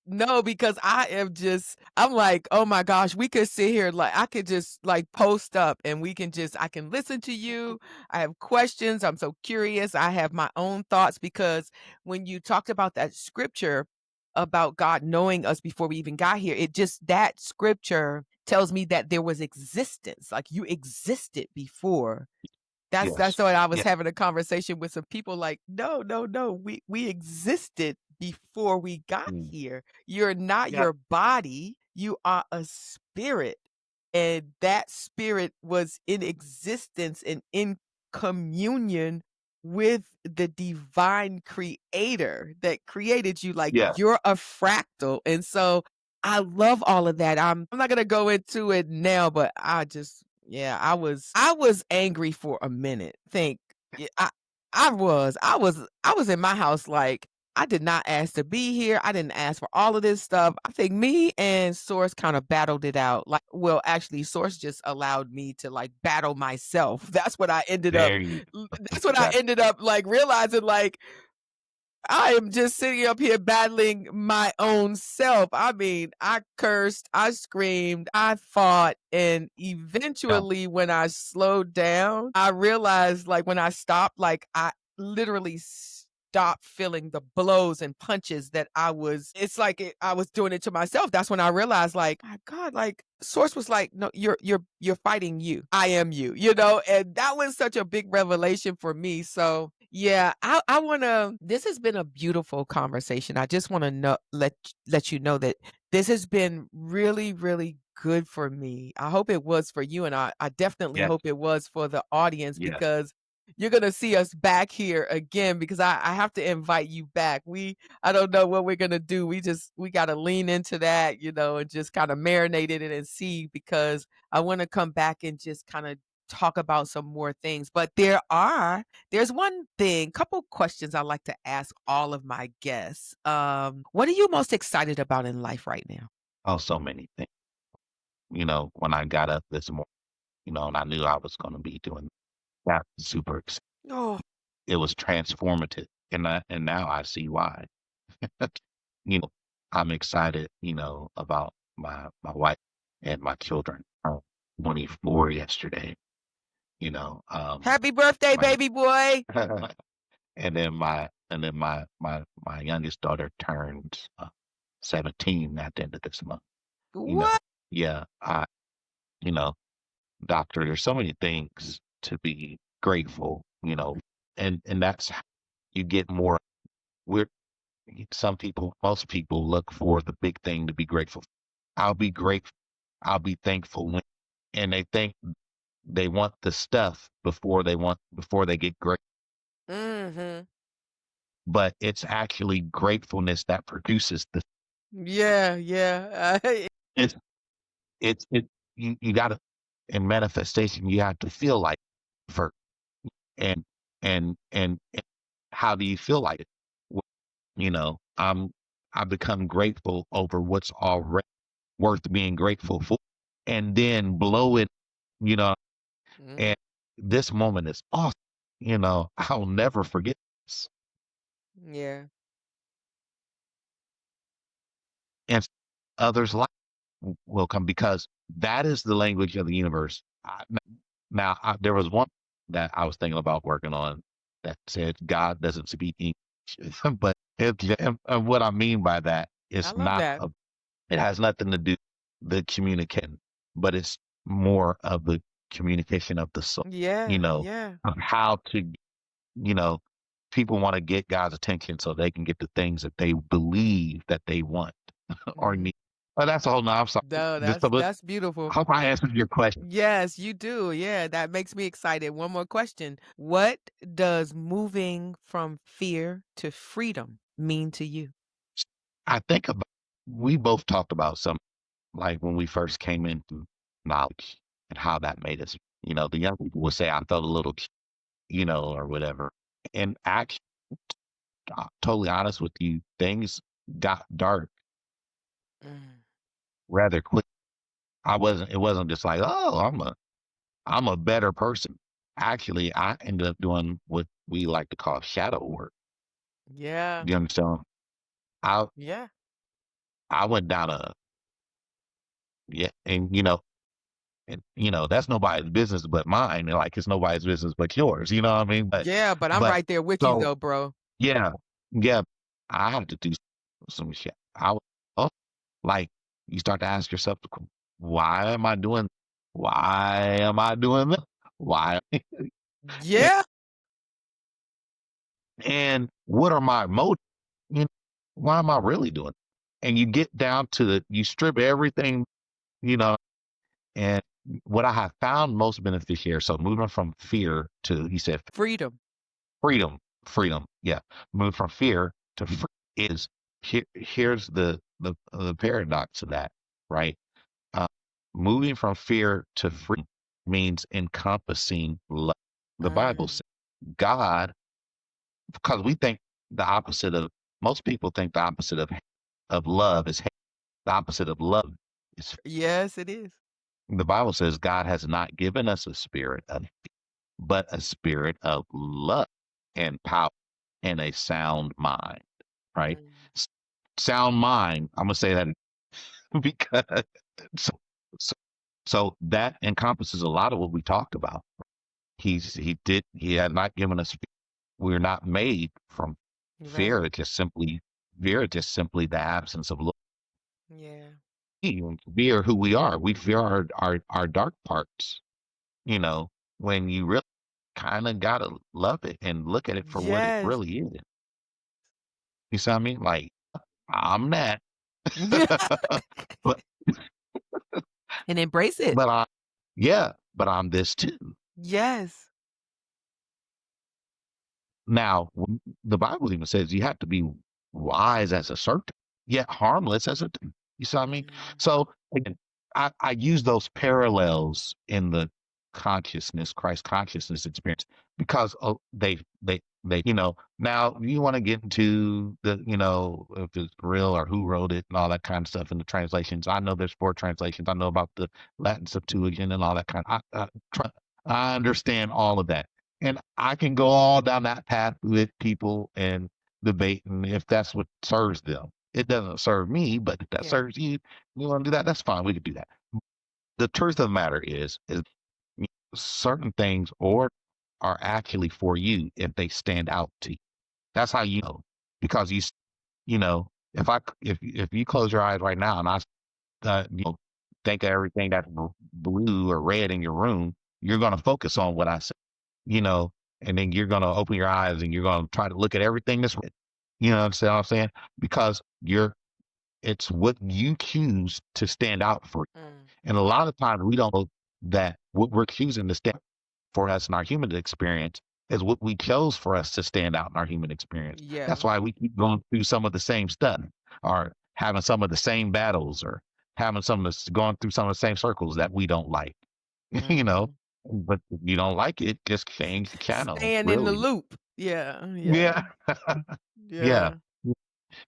No, because I'm like, "Oh my gosh, we could sit here, like I could just, like, post up and I can listen to you. I have questions, I'm so curious, I have my own thoughts," because when you talked about that scripture about God knowing us before we even got here, that scripture tells me that there was existence, like, you existed before. That's Yes. what I was Yeah. having a conversation with some people like, "No, no, no, we existed before we got Mm. here. You're not Yeah. your body, you are a spirit." And that spirit was in existence and in communion with the divine creator that created you, like, Yeah. you're a fractal, and so I love all of that. I'm not gonna go into it now, but I just Yeah, I was angry for a minute. Think yeah, I was in my house like I did not ask to be here. I didn't ask for all of this stuff. I think me and Source kind of battled it out. Like, well, actually, Source just allowed me to like battle myself. That's what I ended up. There you That's what I that ended up like realizing. Like I am just sitting up here battling my own self. I mean, I cursed, I screamed, I fought, and yeah, eventually when I slowed down, I realized like when I stopped, like I literally stopped feeling the blows and punches that it's like I was doing it to myself. That's when I realized like, my God, like Source was like, no, you're fighting you. I am you, and that was such a big revelation for me. So yeah, I wanna this has been a beautiful conversation. I just wanna know let you know that this has been really, really good for me. I hope it was for you, and I definitely yes, hope it was for the audience yes. because you're gonna see us back here again because I have to invite you back. I don't know what we're gonna do. We gotta lean into that, and just kinda marinate in it and see because I wanna come back and just kinda talk about some more things. But there's one thing, couple questions I like to ask all of my guests. What are you most excited about in life right now? Oh, so many things. When I got up this morning, and I knew I was gonna be doing that, super excited. Oh, It was transformative, and now I see why. You know, I'm excited, about my wife and my children. 24 yesterday, you know, um, happy birthday, my baby boy. and then my youngest daughter turns 17 at the end of this month. You know, What? yeah, you know, doctor, there's so many things to be grateful, and that's how you get more. We're most people look for the big thing to be grateful for. I'll be grateful. I'll be thankful when, and they think they want the stuff before they get great, Mhm. but it's actually gratefulness that produces the. Yeah, yeah. It's it you got to in manifestation you have to feel like for and and how do you feel like it? Well, I become grateful over what's already worth being grateful for, and then blow it, you know. Mhm. And this moment is awesome. I'll never forget this. Yeah. And others like will come because that is the language of the universe. Now, there was one that I was thinking about working on that said God doesn't speak English, but and what I mean by that I is love not that. it has nothing to do the communicating, but it's more of the communication of the soul. You Yeah, know, yeah. of how to, you know, people want to get God's attention so they can get the things that they believe that they want or Mhm. need. But that's a whole nother. I'm sorry. No, Just that's beautiful. I hope I answered your question. Yes, you do. Yeah, that makes me excited. One more question. What does moving from fear to freedom mean to you? I think about we both talked about some like when we first came into knowledge and how that made us. The young people would say I felt a little, or whatever. And actually, totally honest with you, things got dark Mm. rather quick. It wasn't just like, oh, I'm a better person. Actually, I ended up doing what we like to call shadow work. Yeah, You understand? I yeah, I went down a yeah, and that's nobody's business but mine. And like it's nobody's business but yours. You know what I mean? But yeah, but I'm but right there with you so though, bro. yeah, yeah, I have to do some shit. Oh, like you start to ask yourself, why am I doing? Why am I doing this? Why? Yeah. And what are my motives? You know, why am I really doing it? And you get down to you strip everything, you know, and what I have found most beneficial. So moving from fear to, he said, Freedom. freedom, freedom. Yeah. Move from fear to free is here's the paradox of that, right? Uh, moving from fear to freedom. means encompassing love. The Bible Mm. says God, because we think the opposite of most people think the opposite of love is hate. The opposite of love is Yes, it is. the Bible says God has not given us a spirit of but a spirit of love and power and a sound mind, right? Mm. S- Sound mind. I'm gonna say that because so, so, so that encompasses a lot of what we talked about. He had not given us. We're not made from Right. fear. Fear is just simply the absence of love. Yeah. We fear who we are. We fear our dark parts. You know, when you really kind of gotta love it and look at it for what it Yes. really is. You see what I mean? Like I'm that, but And embrace it. but I, yeah, but I'm this too. Yes. Now, the Bible even says you have to be wise as a serpent, yet harmless as a dove. You see what I mean? Mm. So again, I use those parallels in the Christ consciousness experience because now you want to get into the, if it's real or who wrote it and all that kind of stuff in the translations. I know there's 4 translations. I know about the Latin Septuagint and all that kind of, I understand all of that. And I can go all down that path with people and debating if that's what serves them. It doesn't serve me, but if that Yeah. serves you, you want to do that, that's fine. We could do that. The truth of the matter is certain things or are actually for you if they stand out to you. That's how you know. Because if you close your eyes right now and I think of everything that's blue or red in your room, you're going to focus on what I say, you know, and then you're going to open your eyes and you're going to try to look at everything that's red. You know what I'm saying? Because it's what you choose to stand out for. Mm. And a lot of times we don't know that what we're choosing to stand for us in our human experience is what we chose for us to stand out in our human experience. Yeah. That's why we keep going through some of the same stuff or having some of the same battles or having going through some of the same circles that we don't like, you know. Mhm. But if you don't like it, just change the channel, Staying in the really. loop. Yeah. Yeah. Yeah. Yeah. Yeah.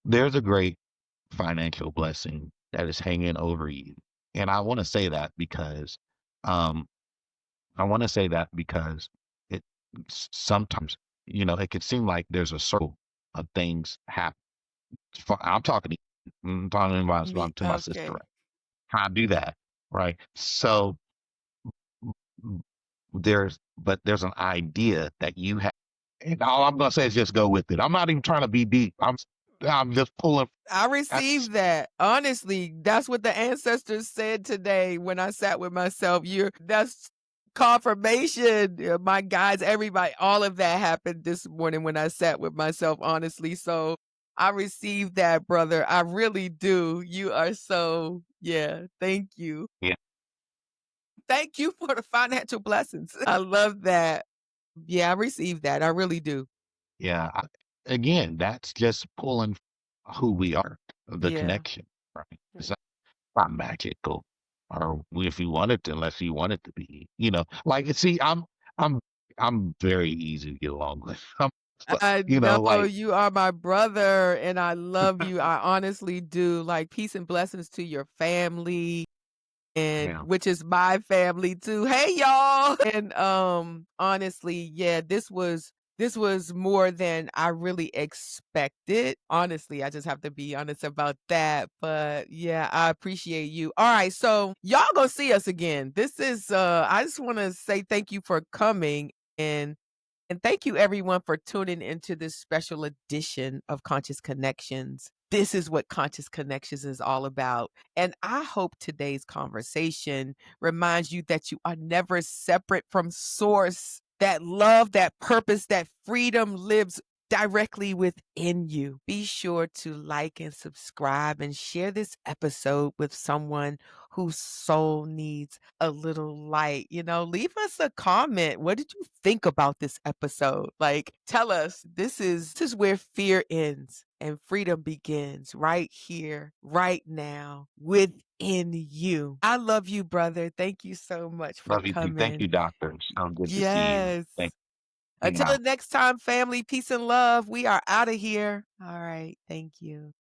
There's a great financial blessing that is hanging over you. And um, I want to say that because it sometimes, it can seem like there's a circle of things happen. I'm talking Me. to my sister, Okay. right? How I do that, right? So mm, there's an idea that you have, and all I'm gonna say is just go with it. I'm not even trying to be deep. I'm just pulling. I That's received that. Honestly, that's what the ancestors said today when I sat with myself. That's confirmation. My guides, everybody, all of that happened this morning when I sat with myself, honestly. So I received that, brother. I really do. You are so, yeah. Thank you. yeah, Thank you for the financial blessings. I love that. Yeah, I received that. I really do. yeah. Again, that's just pulling who we are, the Yeah. connection, right? It's not magical, or if you want it to, unless you want it to be, like see, I'm I'm very easy to get along with. I know Like you are my brother and I love you. I honestly do. Like peace and blessings to your family and yeah, which is my family too. Hey y'all. And honestly, yeah, this was more than I really expected. Honestly, I just have to be honest about that. But yeah, I appreciate you. All right, so y'all gonna see us again. This is I just want to say thank you for coming and thank you everyone for tuning into this special edition of Conscious Connections. This is what Conscious Connections is all about. And I hope today's conversation reminds you that you are never separate from source. That love, that purpose, that freedom lives directly within you. Be sure to like and subscribe and share this episode with someone whose soul needs a little light. Leave us a comment. What did you think about this episode? Like, tell us this is where fear ends and freedom begins right here, right now, with in you. I love you, brother. Thank you so much for Love you too. Thank coming. you, doctor. So good to see you. Yes. Thanks for hanging Until out. the next time, family, peace and love. We are out of here. All right. Thank you.